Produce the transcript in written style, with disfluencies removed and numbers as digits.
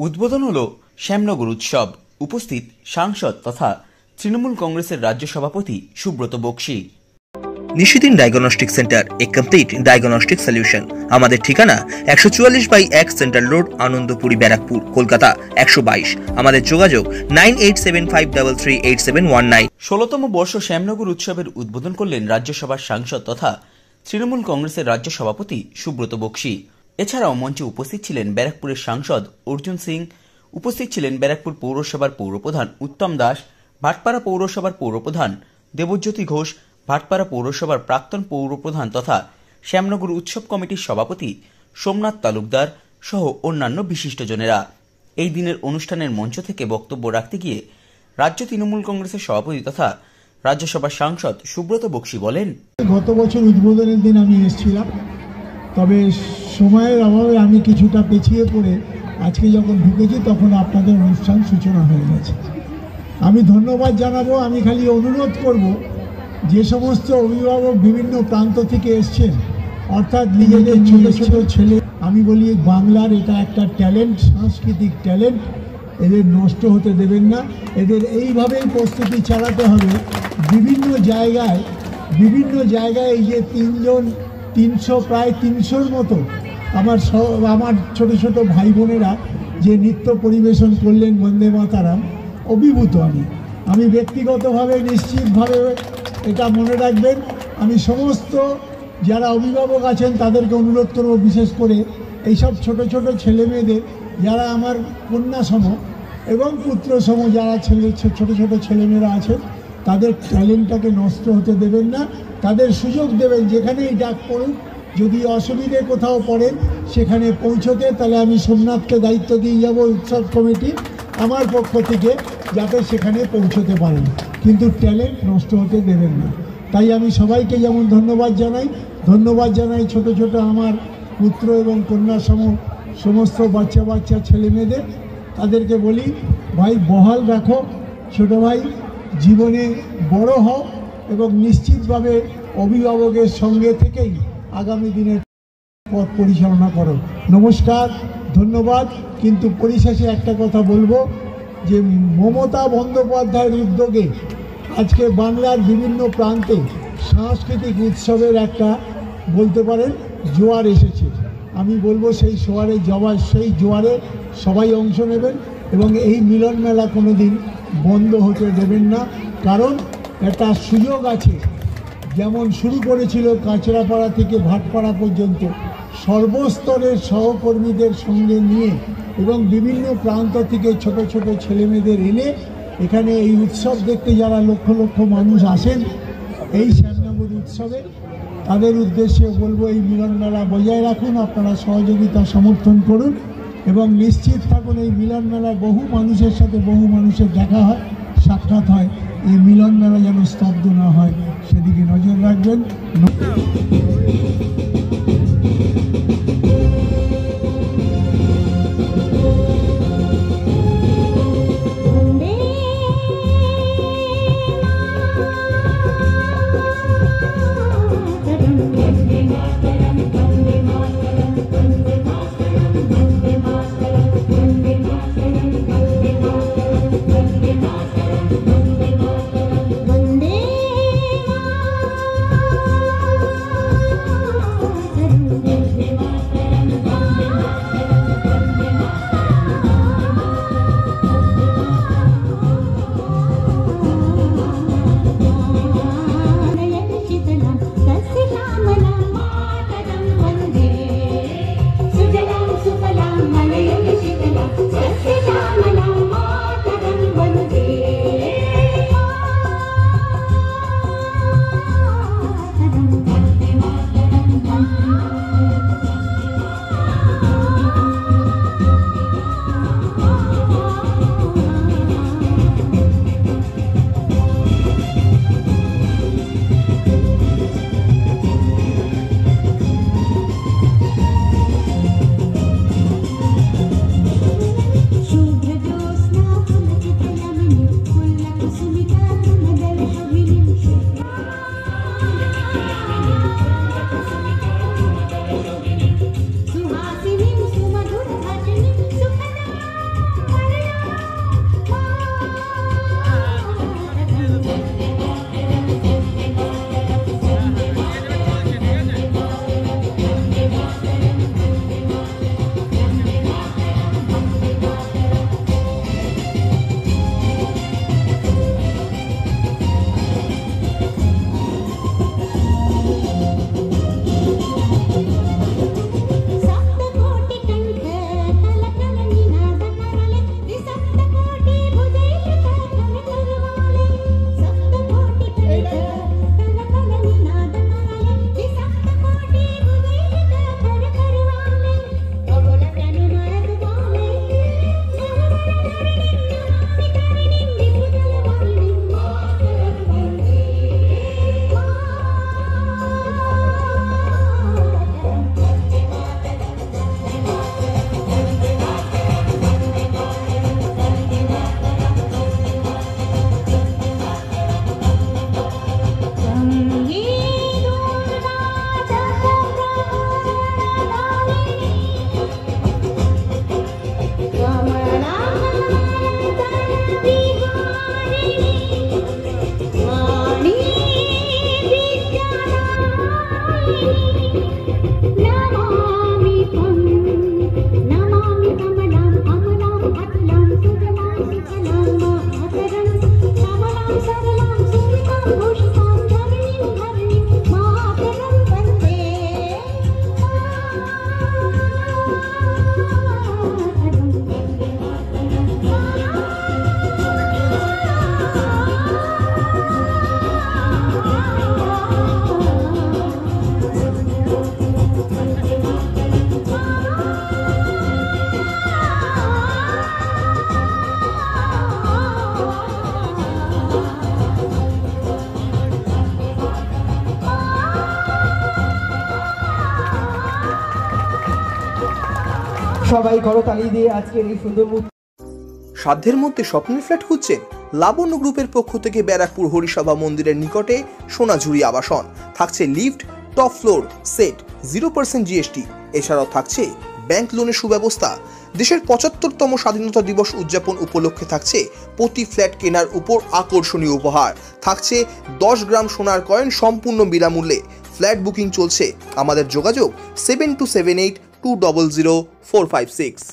উদ্বোধন হলো শ্যামনগর উৎসব। উপস্থিত সাংসদ তথা তৃণমূল কংগ্রেসের রাজ্য সভাপতি সুব্রত বক্সী। নিশিদিন ডায়াগনস্টিক সেন্টার, এ কমপ্লিট ডায়াগনস্টিক সলিউশন। আমাদের ঠিকানা 144/1 সেন্ট্রাল রোড, আনন্দপুরি, ব্যারাকপুর, কলকাতা 122। আমাদের যোগাযোগ 9875338719। 16তম বর্ষ শ্যামনগর উৎসবের উদ্বোধন করলেন রাজ্যসভার সাংসদ তথা তৃণমূল কংগ্রেসের রাজ্য সভাপতি সুব্রত বক্সী। এছাড়াও মঞ্চে উপস্থিত ছিলেন ব্যারাকপুরের সাংসদ অর্জুন সিং, উপস্থিত ছিলেন ব্যারাকপুর পৌরসভার পৌরপ্রধান উত্তম দাস, ভাটপাড়া পৌরসভার পৌরপ্রধান দেবজ্যোতি ঘোষ, ভাটপাড়া পৌরসভার প্রাক্তন পৌরপ্রধান তথা শ্যামনগর উৎসব কমিটির সভাপতি সোমনাথ তালুকদার সহ অন্যান্য বিশিষ্টজনেরা। এই দিনের অনুষ্ঠানের মঞ্চ থেকে বক্তব্য রাখতে গিয়ে রাজ্য তৃণমূল কংগ্রেসের সভাপতি তথা রাজ্যসভার সাংসদ সুব্রত বক্সী বলেন, গত বছর উদ্বোধনের দিন আমি এসেছিলাম, তবে সময়ের অভাবে আমি কিছুটা পেছিয়ে পড়ে আজকে যখন ঢুকেছি তখন আপনাদের অনুষ্ঠান সূচনা হয়ে গেছে। আমি ধন্যবাদ জানাবো। আমি খালি অনুরোধ করব, যে সমস্ত অভিভাবক বিভিন্ন প্রান্ত থেকে এসছেন, অর্থাৎ নিজেদের ছোট ছোট ছেলে, আমি বলি বাংলার এটা একটা ট্যালেন্ট, সাংস্কৃতিক ট্যালেন্ট, এদের নষ্ট হতে দেবেন না। এদের এইভাবেই প্রস্তুতি চালাতে হবে। বিভিন্ন জায়গায় এই যে 300 প্রায় 300-র মতো আমার ছোট ছোট ভাই বোনেরা যে নৃত্য পরিবেশন করলেন বন্দে মাতারাম, অভিভূত আমি ব্যক্তিগতভাবে নিশ্চিতভাবে এটা মনে রাখবেন। আমি সমস্ত যারা অভিভাবক আছেন তাদেরকে অনুরোধ করব, বিশেষ করে এইসব ছোট ছোট ছেলে মেয়েদের, যারা আমার কন্যা সম এবং পুত্র সম যারা ছোট ছোট ছেলেমেয়েরা আছেন, তাদের ট্যালেন্টটাকে নষ্ট হতে দেবেন না, তাদের সুযোগ দেবেন। যেখানেই ডাক পড়ুক, যদি অসুবিধে কোথাও পড়েন সেখানে পৌঁছতে, তাহলে আমি সোমনাথকে দায়িত্ব দিয়ে যাব উৎসব কমিটি আমার পক্ষ থেকে, যাতে সেখানে পৌঁছতে পারেন, কিন্তু ট্যালেন্ট নষ্ট হতে দেবেন না। তাই আমি সবাইকে যেমন ধন্যবাদ জানাই ছোট ছোট আমার পুত্র এবং কন্যা সমস্ত বাচ্চা ছেলে মেয়েদের, তাদেরকে বলি, ভাই বহাল রাখো, ছোট ভাই, জীবনে বড় হও এবং নিশ্চিতভাবে অভিভাবকের সঙ্গে থেকেই আগামী দিনের পথ পরিচালনা করো। নমস্কার, ধন্যবাদ। কিন্তু পরিশেষে একটা কথা বলবো, যে মমতা বন্দ্যোপাধ্যায়ের উদ্যোগে আজকে বাংলার বিভিন্ন প্রান্তে সাংস্কৃতিক উৎসবের একটা বলতে পারেন জোয়ার এসেছে। আমি বলবো সেই জোয়ারে সবাই অংশ নেবেন এবং এই মিলন মেলা কোনোদিন বন্ধ হতে দেবেন না, কারণ একটা সুযোগ আছে। যেমন শুরু করেছিল কাঁচরাপাড়া থেকে ভাটপাড়া পর্যন্ত, সর্বস্তরের সহকর্মীদের সঙ্গে নিয়ে এবং বিভিন্ন প্রান্ত থেকে ছোট ছোট ছেলেমেয়েদের এনে এখানে এই উৎসব দেখতে যারা লক্ষ লক্ষ মানুষ আসেন এই শ্যামনগর উৎসবে, তাদের উদ্দেশ্যে বলবো, এই মিলন মেলা বজায় রাখুন, আপনারা সহযোগিতা সমর্থন করুন এবং নিশ্চিত থাকুন এই মিলন মেলায় বহু মানুষের সাথে বহু মানুষের দেখা হয়, সাক্ষাৎ হয়। এই মিলন মেলা যেন স্তব্ধ না হয় সেদিকে নজর রাখবেন। সবাই করতালি দিয়ে আজকের এই সুন্দর সাধ্যের মধ্যে স্বপ্নের ফ্ল্যাট খুঁজছেন? লাবণ্য গ্রুপের পক্ষ থেকে ব্যারাকপুর হরিসভা মন্দিরের নিকটে সোনাঝুরি আবাসন। থাকছে lift, top floor, set, 0% GST. এছাড়াও থাকছে ব্যাংক লোনের সুব্যবস্থা। দেশের 75তম স্বাধীনতা দিবস উদযাপন উপলক্ষে থাকছে প্রতি ফ্ল্যাট কেনার উপর আকর্ষণীয় উপহার। থাকছে 10 গ্রাম সোনার কয়েন সম্পূর্ণ বিনামূল্যে। ফ্ল্যাট বুকিং চলছে। আমাদের যোগাযোগ 7278200456।